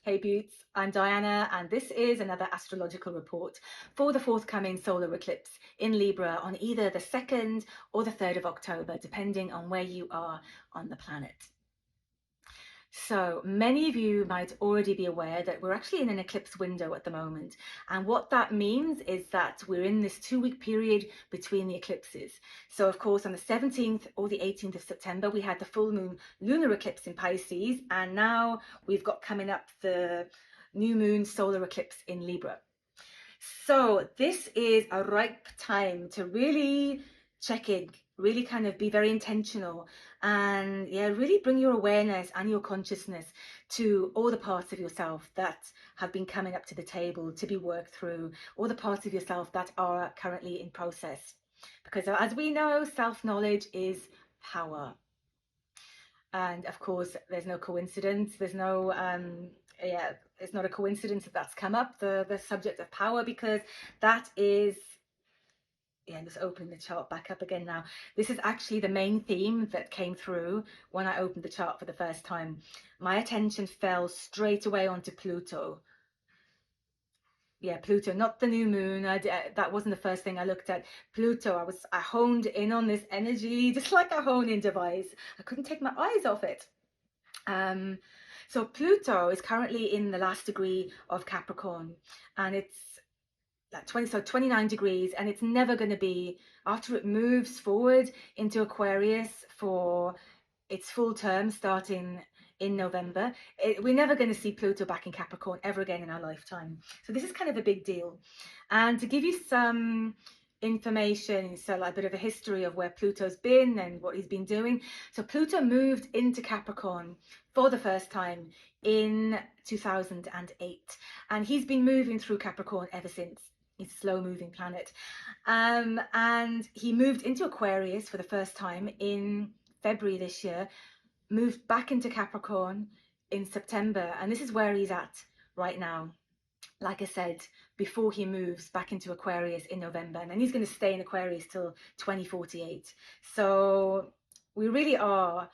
Hey beauties, I'm Diana and this is another astrological report for the forthcoming solar eclipse in Libra on either the 2nd or the 3rd of October, depending on where you are on the planet. So many of you might already be aware that we're actually in an eclipse window at the moment. And what that means is that we're in this 2-week period between the eclipses. So of course, on the 17th or the 18th of September, we had the full moon lunar eclipse in Pisces. And now we've got coming up the new moon solar eclipse in Libra. So this is a ripe time to really check in, really kind of be very intentional and really bring your awareness and your consciousness to all the parts of yourself that have been coming up to the table to be worked through, all the parts of yourself that are currently in process. Because as we know, self-knowledge is power. And of course, there's no coincidence. There's no, it's not a coincidence that that's come up, the subject of power, because that is, I'm just opening the chart back up again now. This is actually the main theme that came through when I opened the chart for the first time. My attention fell straight away onto Pluto. Yeah, Pluto, not the new moon. That wasn't the first thing I looked at. Pluto, I honed in on this energy, just like a hone-in device. I couldn't take my eyes off it. So Pluto is currently in the last degree of Capricorn, and it's like 29 degrees, and it's never going to be, after it moves forward into Aquarius for its full term starting in November, we're never going to see Pluto back in Capricorn ever again in our lifetime. So this is kind of a big deal. And to give you some information, so like a bit of a history of where Pluto's been and what he's been doing. So Pluto moved into Capricorn for the first time in 2008, and he's been moving through Capricorn ever since. He's a slow moving planet. And he moved into Aquarius for the first time in February this year, moved back into Capricorn in September, and this is where he's at right now. Like I said, before he moves back into Aquarius in November, and then he's going to stay in Aquarius till 2048. So we really are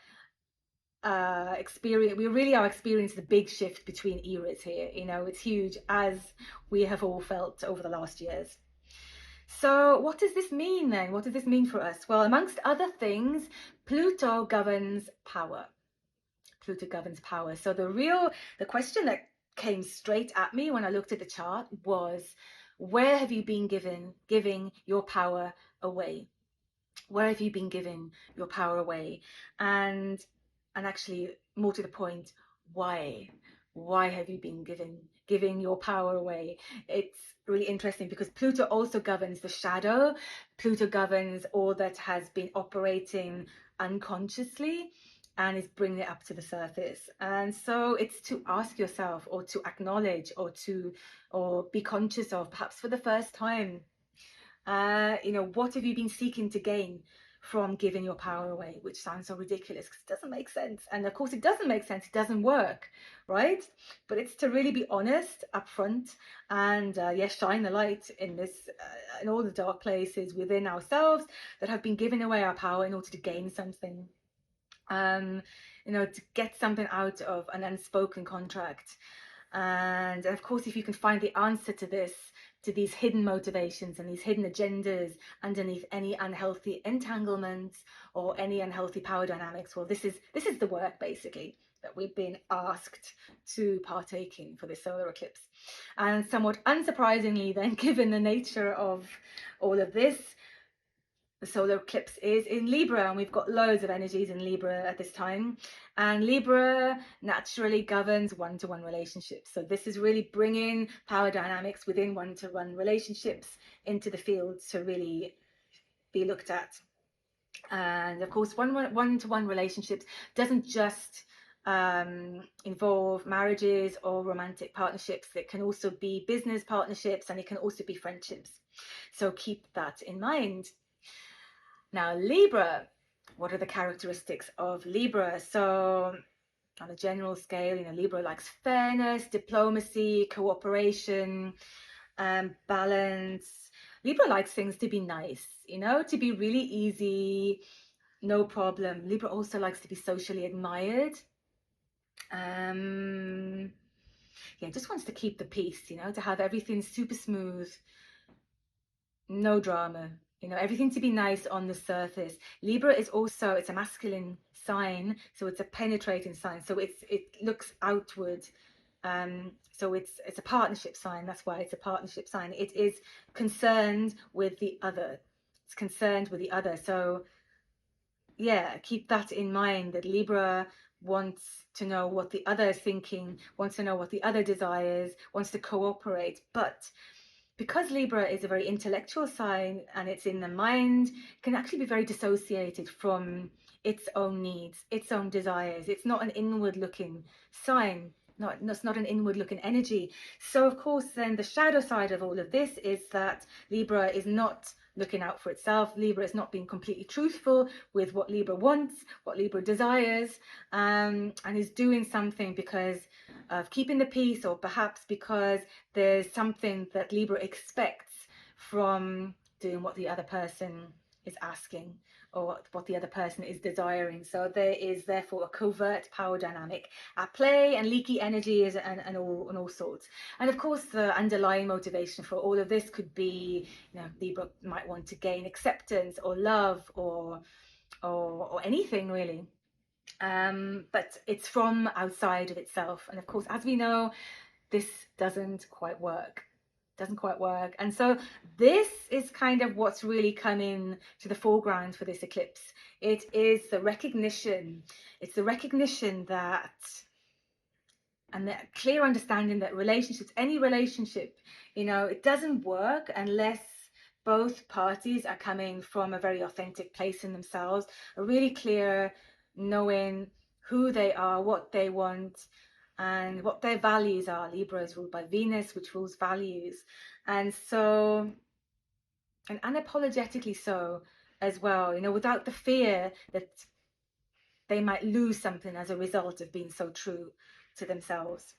experiencing the big shift between eras here. You know, it's huge, as we have all felt over the last years. So what does this mean then? What does this mean for us? Well, amongst other things, Pluto governs power. Pluto governs power. So the question that came straight at me when I looked at the chart was, where have you been giving your power away? Where have you been giving your power away? And actually, more to the point, why? Why have you been giving your power away? It's really interesting because Pluto also governs the shadow. Pluto governs all that has been operating unconsciously and is bringing it up to the surface. And so it's to ask yourself, or to acknowledge, or be conscious of, perhaps for the first time, what have you been seeking to gain from giving your power away? Which sounds so ridiculous because it doesn't make sense. And of course it doesn't make sense. It doesn't work, right? But it's to really be honest up front and shine the light in in all the dark places within ourselves that have been giving away our power in order to gain something. To get something out of an unspoken contract. And of course, if you can find the answer to this, to these hidden motivations and these hidden agendas underneath any unhealthy entanglements or any unhealthy power dynamics, well, this is the work basically that we've been asked to partake in for this solar eclipse. And somewhat unsurprisingly then, given the nature of all of this, the solar eclipse is in Libra, and we've got loads of energies in Libra at this time. And Libra naturally governs one-to-one relationships. So this is really bringing power dynamics within one-to-one relationships into the field to really be looked at. And of course, one-to-one relationships doesn't just involve marriages or romantic partnerships. It can also be business partnerships, and it can also be friendships. So keep that in mind. Now, Libra, what are the characteristics of Libra? So on a general scale, Libra likes fairness, diplomacy, cooperation, balance. Libra likes things to be nice, to be really easy, no problem. Libra also likes to be socially admired. yeah, just wants to keep the peace, you know, to have everything super smooth, no drama, you know, everything to be nice on the surface. Libra is also, it's a masculine sign, so it's a penetrating sign, so it looks outward. So it's a partnership sign. That's why it's a partnership sign. It is concerned with the other. It's concerned with the other. So yeah, keep that in mind, that Libra wants to know what the other is thinking, wants to know what the other desires, wants to cooperate. But because Libra is a very intellectual sign and it's in the mind, it can actually be very dissociated from its own needs, its own desires. It's not an inward looking sign. It's not an inward looking energy. So of course then the shadow side of all of this is that Libra is not looking out for itself. Libra is not being completely truthful with what Libra wants, what Libra desires, and is doing something because of keeping the peace, or perhaps because there's something that Libra expects from doing what the other person is asking, or what the other person is desiring. So there is therefore a covert power dynamic at play, and leaky energies and all sorts. And of course the underlying motivation for all of this could be, you know, Libra might want to gain acceptance or love or anything really. But it's from outside of itself, and of course, as we know, this doesn't quite work. And so this is kind of what's really coming to the foreground for this eclipse. It is the recognition, it's the recognition that, and the clear understanding that relationships, any relationship, you know, it doesn't work unless both parties are coming from a very authentic place in themselves, a really clear knowing who they are, what they want, and what their values are. Libra is ruled by Venus, which rules values. And so, and unapologetically so as well, you know, without the fear that they might lose something as a result of being so true to themselves.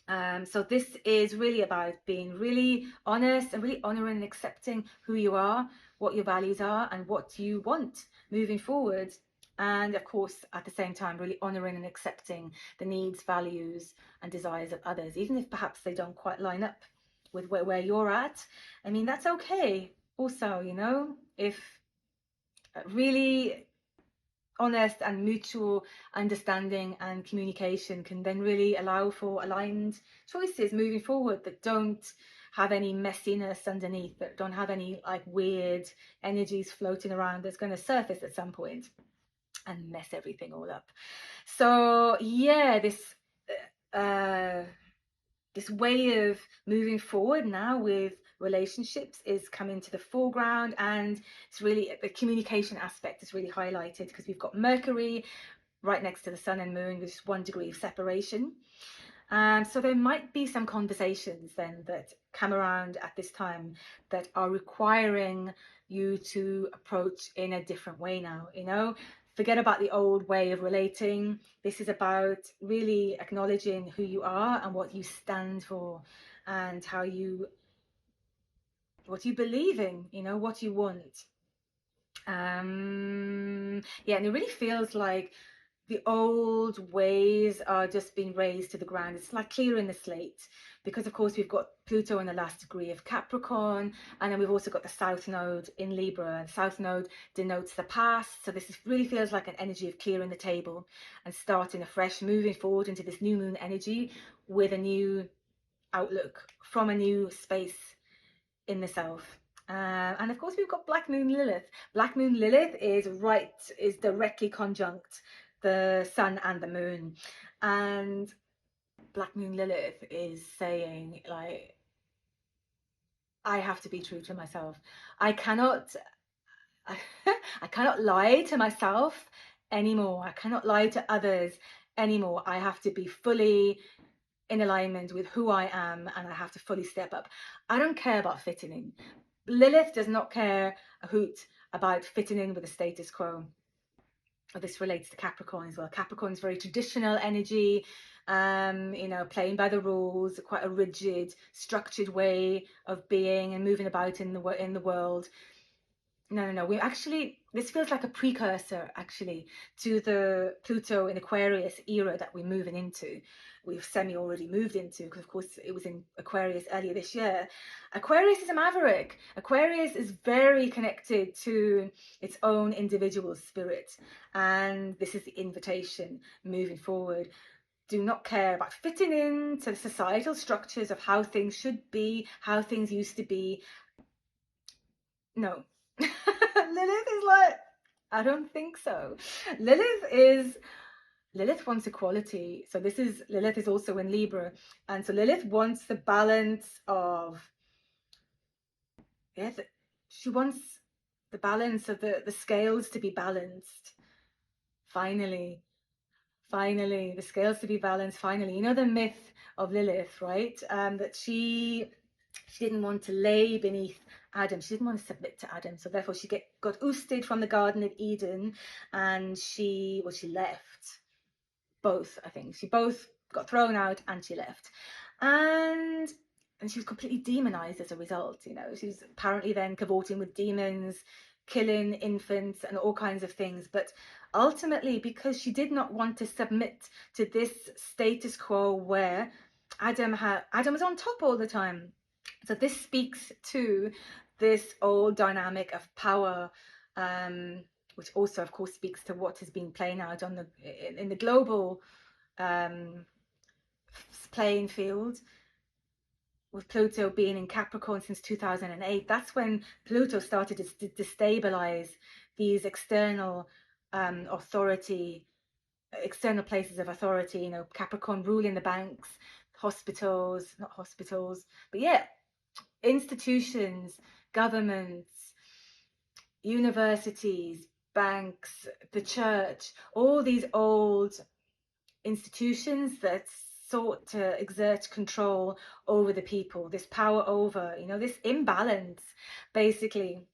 So this is really about being really honest and really honoring and accepting who you are, what your values are, and what you want moving forward. And of course, at the same time, really honoring and accepting the needs, values, and desires of others, even if perhaps they don't quite line up with where you're at. I mean, that's okay. Also, you know, if really honest and mutual understanding and communication can then really allow for aligned choices moving forward that don't have any messiness underneath, that don't have any like weird energies floating around that's going to surface at some point and mess everything all up. So yeah, uh this way of moving forward now with relationships is coming to the foreground, and it's really the communication aspect is really highlighted because we've got Mercury right next to the sun and moon with just 1 degree of separation. So there might be some conversations then that come around at this time that are requiring you to approach in a different way now, you know. Forget about the old way of relating. This is about really acknowledging who you are and what you stand for, and what you believe in, you know, what you want. Yeah, and it really feels like the old ways are just being razed to the ground. It's like clearing the slate, because of course we've got Pluto in the last degree of Capricorn, and then we've also got the South Node in Libra. The South Node denotes the past, so really feels like an energy of clearing the table and starting afresh, moving forward into this new moon energy with a new outlook from a new space in the self. And of course we've got Black Moon Lilith. Black Moon Lilith is directly conjunct the sun and the moon, and Black Moon Lilith is saying, like, I have to be true to myself. I cannot I cannot lie to myself anymore. I cannot lie to others anymore. I have to be fully in alignment with who I am, and I have to fully step up. I don't care about fitting in. Lilith does not care a hoot about fitting in with the status quo. This relates to Capricorn as well. Capricorn's very traditional energy, you know, playing by the rules, quite a rigid, structured way of being and moving about in the world. No. We this feels like a precursor actually to the Pluto in Aquarius era that we're moving into. We've semi already moved into, because of course it was in Aquarius earlier this year. Aquarius is a maverick. Aquarius is very connected to its own individual spirit, and this is the invitation moving forward. Do not care about fitting into the societal structures of how things should be, how things used to be. No. Lilith is like, I don't think so. Lilith wants equality. So Lilith is also in Libra. And so Lilith wants the balance of, yeah, she wants the balance of the scales to be balanced. Finally, the scales to be balanced. Finally, you know the myth of Lilith, right? That she didn't want to lay beneath Adam. She didn't want to submit to Adam. So therefore she got ousted from the Garden of Eden, and she left. Both, I think. She both got thrown out and she left. And she was completely demonized as a result. You know, she was apparently then cavorting with demons, killing infants and all kinds of things. But ultimately, because she did not want to submit to this status quo where Adam was on top all the time. So this speaks to this old dynamic of power, which also, of course, speaks to what has been playing out in the global playing field, with Pluto being in Capricorn since 2008. That's when Pluto started to destabilize these external external places of authority. You know, Capricorn ruling the banks, not hospitals, but yeah, institutions, governments, universities, banks, the church, all these old institutions that sought to exert control over the people, this power over, you know, this imbalance, basically.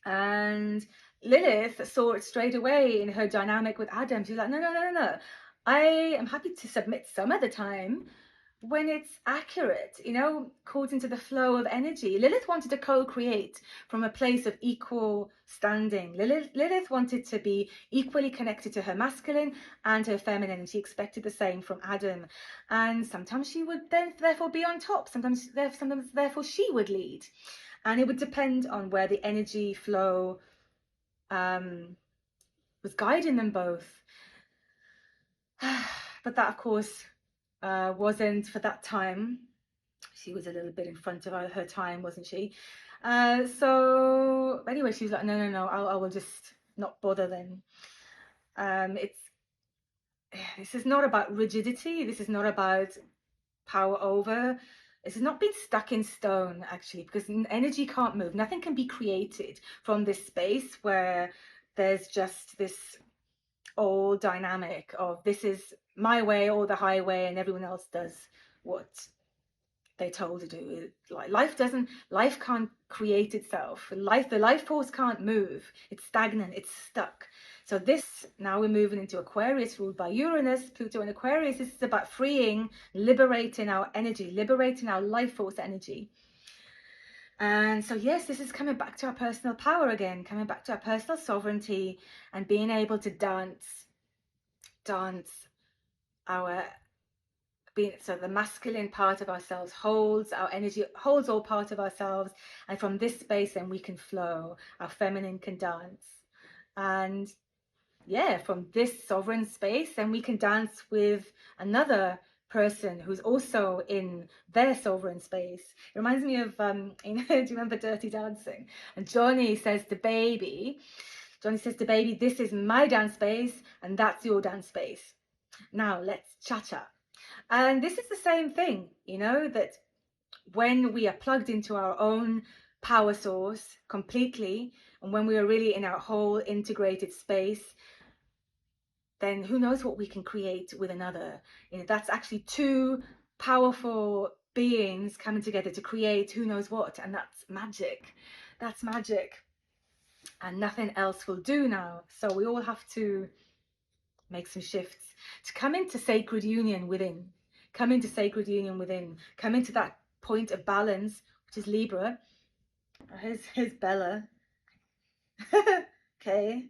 And Lilith saw it straight away in her dynamic with Adam. She's like, no. I am happy to submit some of the time when it's accurate, you know, according to the flow of energy. Lilith wanted to co-create from a place of equal standing. Lilith wanted to be equally connected to her masculine and her feminine, and she expected the same from Adam. And sometimes she would then therefore be on top, sometimes therefore she would lead. And it would depend on where the energy flow was guiding them both. But that, of course, wasn't for that time. She was a little bit in front of her time, wasn't she? So anyway, she was like, no, I will just not bother then. This is not about rigidity. This is not about power over. This is not being stuck in stone, actually, because energy can't move. Nothing can be created from this space where there's just this old dynamic of this is my way or the highway, and everyone else does what they're told to do. Like life can't create itself. The life force can't move. It's stagnant. It's stuck. So now we're moving into Aquarius, ruled by Uranus, Pluto in Aquarius. This is about freeing, liberating our energy, liberating our life force energy. And so, yes, this is coming back to our personal power again, coming back to our personal sovereignty and being able to dance so the masculine part of ourselves holds our energy, holds all part of ourselves, and from this space then we can flow. Our feminine can dance, and yeah, from this sovereign space then we can dance with another person who's also in their sovereign space. It reminds me of do you remember Dirty Dancing? And Johnny says to baby, this is my dance space and that's your dance space. Now let's cha-cha. And this is the same thing, you know, that when we are plugged into our own power source completely, and when we are really in our whole integrated space, then who knows what we can create with another. You know, that's actually two powerful beings coming together to create who knows what, and that's magic. That's magic. And nothing else will do now. So we all have to make some shifts to come into sacred union within. Come into sacred union within. Come into that point of balance, which is Libra. Here's Bella. Okay.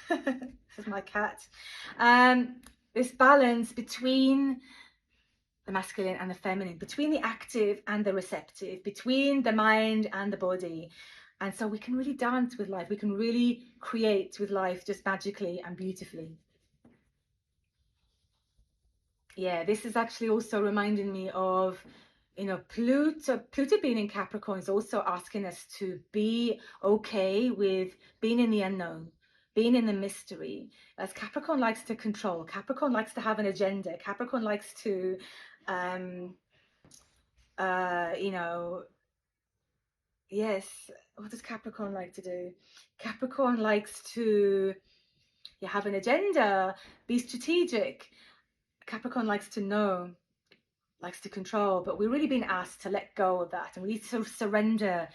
This is my cat. This balance between the masculine and the feminine, between the active and the receptive, between the mind and the body. And so we can really dance with life. We can really create with life just magically and beautifully. Yeah, this is actually also reminding me of, you know, Pluto being in Capricorn is also asking us to be okay with being in the unknown, being in the mystery. As Capricorn likes to control, Capricorn likes to have an agenda, Capricorn likes to um you know, yes, what does Capricorn like to do? Capricorn likes to, yeah, have an agenda, be strategic. Capricorn likes to know, likes to control, but we're really being asked to let go of that, and we need to surrender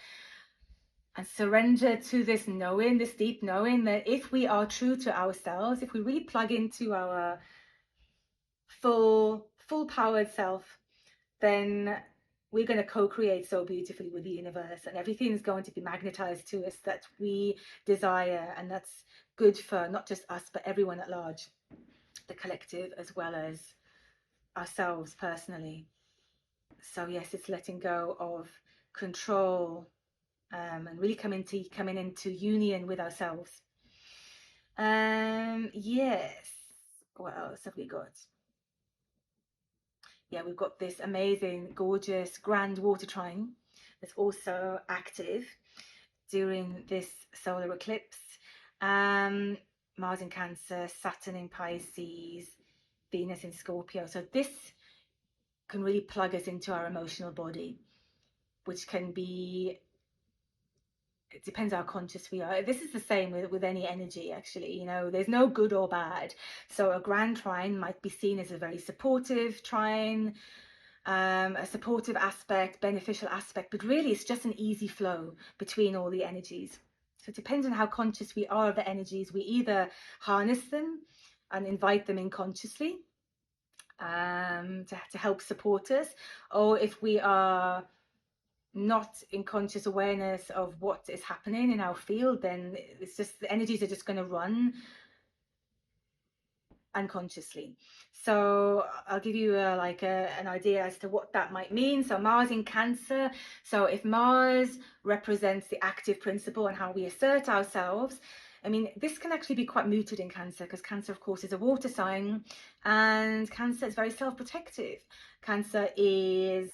and surrender to this knowing, this deep knowing that if we are true to ourselves, if we really plug into our full powered self, then we're going to co-create so beautifully with the universe, and everything is going to be magnetized to us that we desire, and that's good for not just us but everyone at large, the collective as well as ourselves personally. So yes, it's letting go of control, and really coming into union with ourselves. Yes, what else have we got? Yeah, we've got this amazing, gorgeous, grand water trine that's also active during this solar eclipse. Mars in Cancer, Saturn in Pisces, Venus in Scorpio. So this can really plug us into our emotional body, which can be, it depends how conscious we are. This is the same with any energy, actually. You know, there's no good or bad. So a grand trine might be seen as a very supportive trine, a supportive aspect, beneficial aspect, but really it's just an easy flow between all the energies. So it depends on how conscious we are of the energies. We either harness them and invite them in consciously, to help support us, or if we are not in conscious awareness of what is happening in our field, then it's just the energies are just going to run unconsciously. So I'll give you an idea as to what that might mean. So Mars in Cancer, so if Mars represents the active principle and how we assert ourselves, I mean, this can actually be quite muted in Cancer, because Cancer, of course, is a water sign, and Cancer is very self-protective. Cancer is,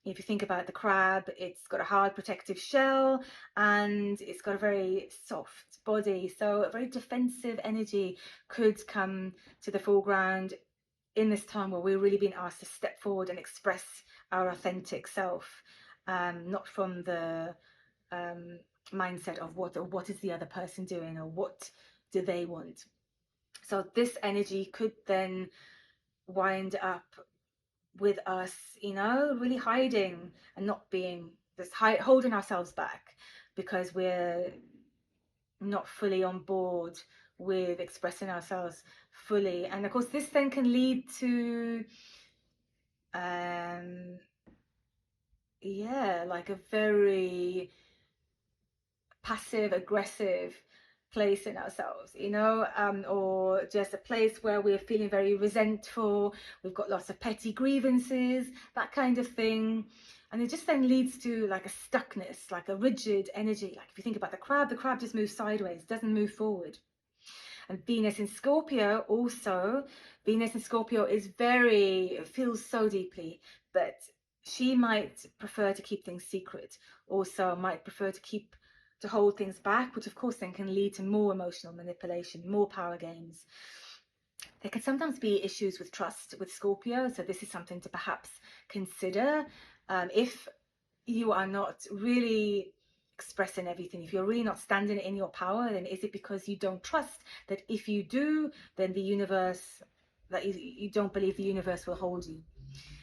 if you think about the crab, it's got a hard protective shell and it's got a very soft body. So a very defensive energy could come to the foreground in this time where we're really being asked to step forward and express our authentic self, not from the mindset of what is the other person doing or what do they want. So this energy could then wind up with us, you know, really hiding and not being just holding ourselves back because we're not fully on board with expressing ourselves fully. And of course this then can lead to yeah, like a very passive aggressive place in ourselves, you know, or just a place where we're feeling very resentful, we've got lots of petty grievances, that kind of thing. And it just then leads to like a stuckness, like a rigid energy. Like if you think about the crab just moves sideways, doesn't move forward. And Venus in Scorpio also, Venus in Scorpio is very, feels so deeply, but she might prefer to keep things secret, also might prefer to hold things back, which of course then can lead to more emotional manipulation, more power games. There can sometimes be issues with trust with Scorpio, so this is something to perhaps consider. If you are not really expressing everything, if you're really not standing in your power, then is it because you don't trust that if you do, then the universe, that you don't believe the universe will hold you?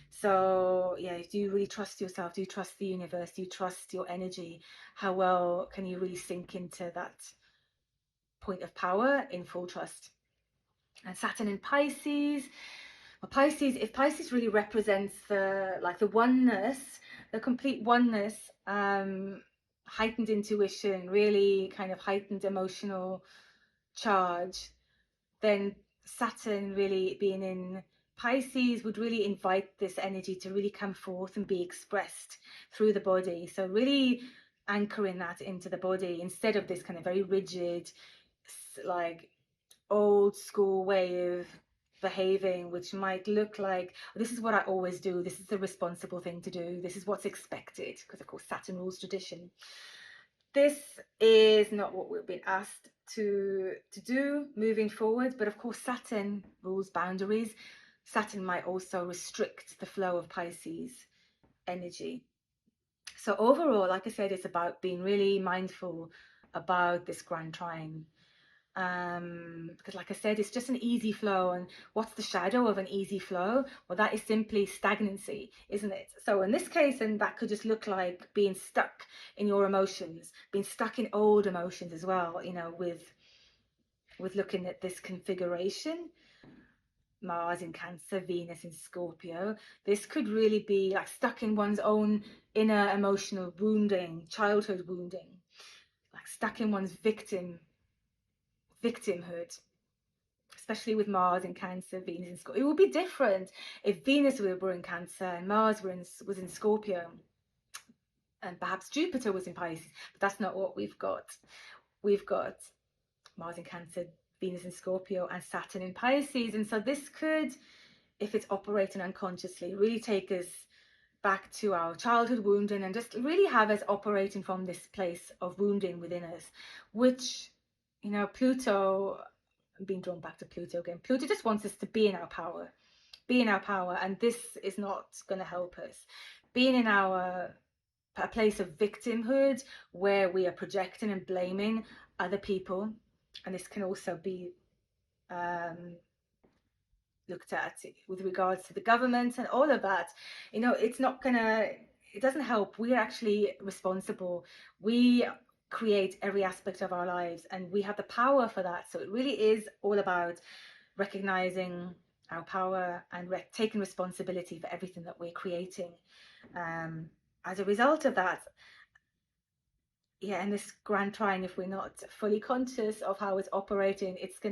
So yeah, do you really trust yourself? Do you trust the universe? Do you trust your energy? How well can you really sink into that point of power in full trust? And Saturn in Pisces, well, Pisces, if Pisces really represents the oneness, the complete oneness, heightened intuition, really kind of heightened emotional charge, then Saturn really being in Pisces would really invite this energy to really come forth and be expressed through the body. So really anchoring that into the body instead of this kind of very rigid, like old school way of behaving, which might look like this is what I always do, this is the responsible thing to do, this is what's expected, because of course Saturn rules tradition. This is not what we've been asked to do moving forward, but of course Saturn rules boundaries. Saturn might also restrict the flow of Pisces energy. So overall, like I said, it's about being really mindful about this grand trine, because like I said, it's just an easy flow. And what's the shadow of an easy flow? Well, that is simply stagnancy, isn't it? So in this case, and that could just look like being stuck in your emotions, being stuck in old emotions as well, you know, with looking at this configuration, Mars in Cancer, Venus in Scorpio. This could really be like stuck in one's own inner emotional wounding, childhood wounding, like stuck in one's victimhood, especially with Mars in Cancer, Venus in Scorpio. It would be different if Venus were in Cancer and Mars was in Scorpio, and perhaps Jupiter was in Pisces. But that's not what we've got. We've got Mars in Cancer, Venus in Scorpio, and Saturn in Pisces. And so this could, if it's operating unconsciously, really take us back to our childhood wounding and just really have us operating from this place of wounding within us, which, you know, Pluto, I'm being drawn back to Pluto again. Pluto just wants us to be in our power, and this is not going to help us. Being in a place of victimhood where we are projecting and blaming other people, and this can also be looked at with regards to the government and all of that. You know, it's not gonna, it doesn't help. We're actually responsible. We create every aspect of our lives and we have the power for that. So it really is all about recognizing our power and taking responsibility for everything that we're creating. As a result of that, yeah, and this grand trine, if we're not fully conscious of how it's operating, it's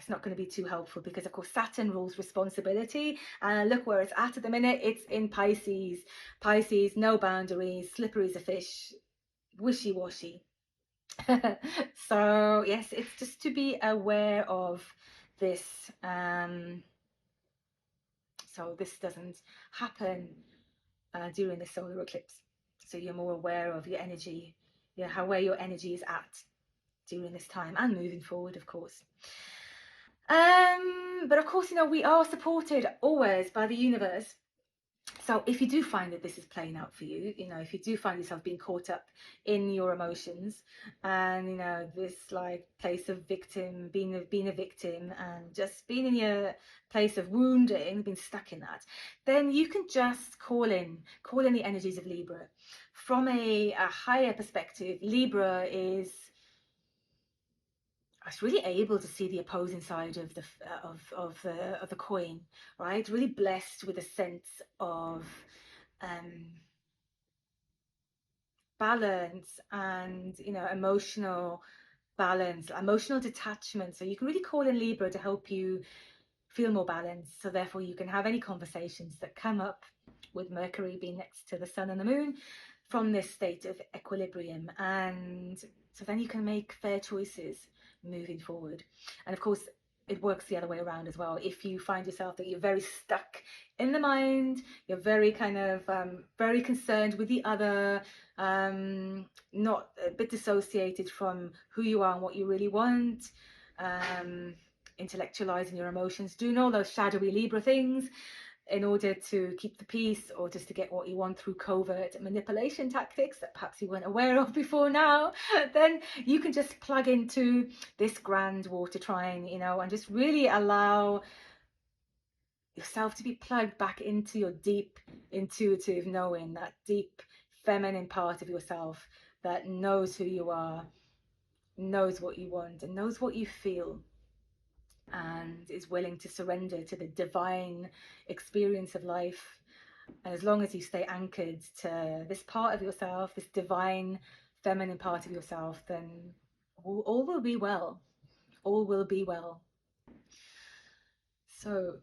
not going to be too helpful, because of course Saturn rules responsibility, and look where it's at the minute. It's in Pisces. Pisces, no boundaries, slippery as a fish, wishy-washy. So yes, it's just to be aware of this, so this doesn't happen during the solar eclipse, so you're more aware of your energy, yeah, where your energy is at during this time and moving forward, of course. But of course, you know, we are supported always by the universe. So if you do find that this is playing out for you, you know, if you do find yourself being caught up in your emotions and, you know, this like place of victim, being a victim and just being in your place of wounding, being stuck in that, then you can just call in the energies of Libra. From a higher perspective, Libra is, I was really able to see the opposing side of the coin, right? Really blessed with a sense of balance and, you know, emotional balance, emotional detachment. So you can really call in Libra to help you feel more balanced. So therefore you can have any conversations that come up with Mercury being next to the sun and the moon from this state of equilibrium, and so then you can make fair choices moving forward. And of course it works the other way around as well. If you find yourself that you're very stuck in the mind, you're very kind of very concerned with the other, not a bit dissociated from who you are and what you really want, intellectualizing your emotions, doing all those shadowy Libra things in order to keep the peace or just to get what you want through covert manipulation tactics that perhaps you weren't aware of before now, then you can just plug into this grand water trine, you know, and just really allow yourself to be plugged back into your deep intuitive knowing, that deep feminine part of yourself that knows who you are, knows what you want and knows what you feel, and is willing to surrender to the divine experience of life And as long as you stay anchored to this part of yourself, this divine feminine part of yourself, then all will be well. All will be well. So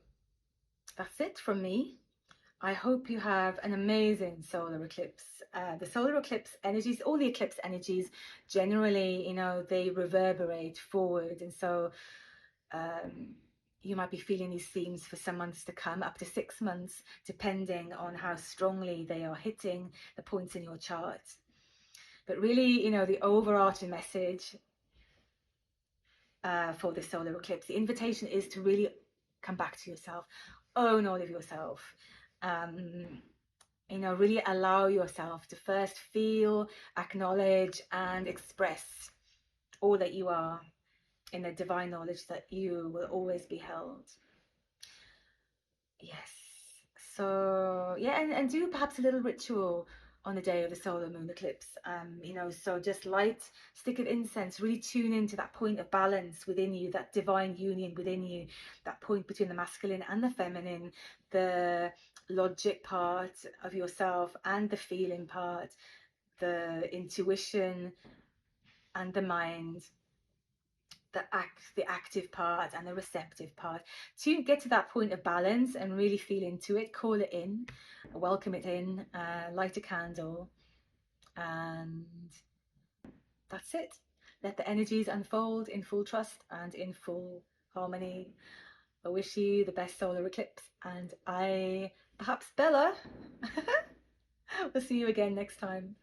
that's it from me. I hope you have an amazing solar eclipse. The solar eclipse energies, all the eclipse energies, generally, you know, they reverberate forward. And so you might be feeling these themes for some months to come, up to 6 months, depending on how strongly they are hitting the points in your chart. But really, you know, the overarching message for the solar eclipse, the invitation is to really come back to yourself, own all of yourself. You know, really allow yourself to first feel, acknowledge, and express all that you are in the divine knowledge that you will always be held. Yes. So yeah, and do perhaps a little ritual on the day of the solar moon eclipse. You know, so just light stick of incense, really tune into that point of balance within you, that divine union within you, that point between the masculine and the feminine, the logic part of yourself and the feeling part, the intuition and the mind, the active part and the receptive part, to get to that point of balance and really feel into it. Call it in, welcome it in, light a candle, and that's it. Let the energies unfold in full trust and in full harmony. I wish you the best solar eclipse, and I, perhaps Bella, will see you again next time.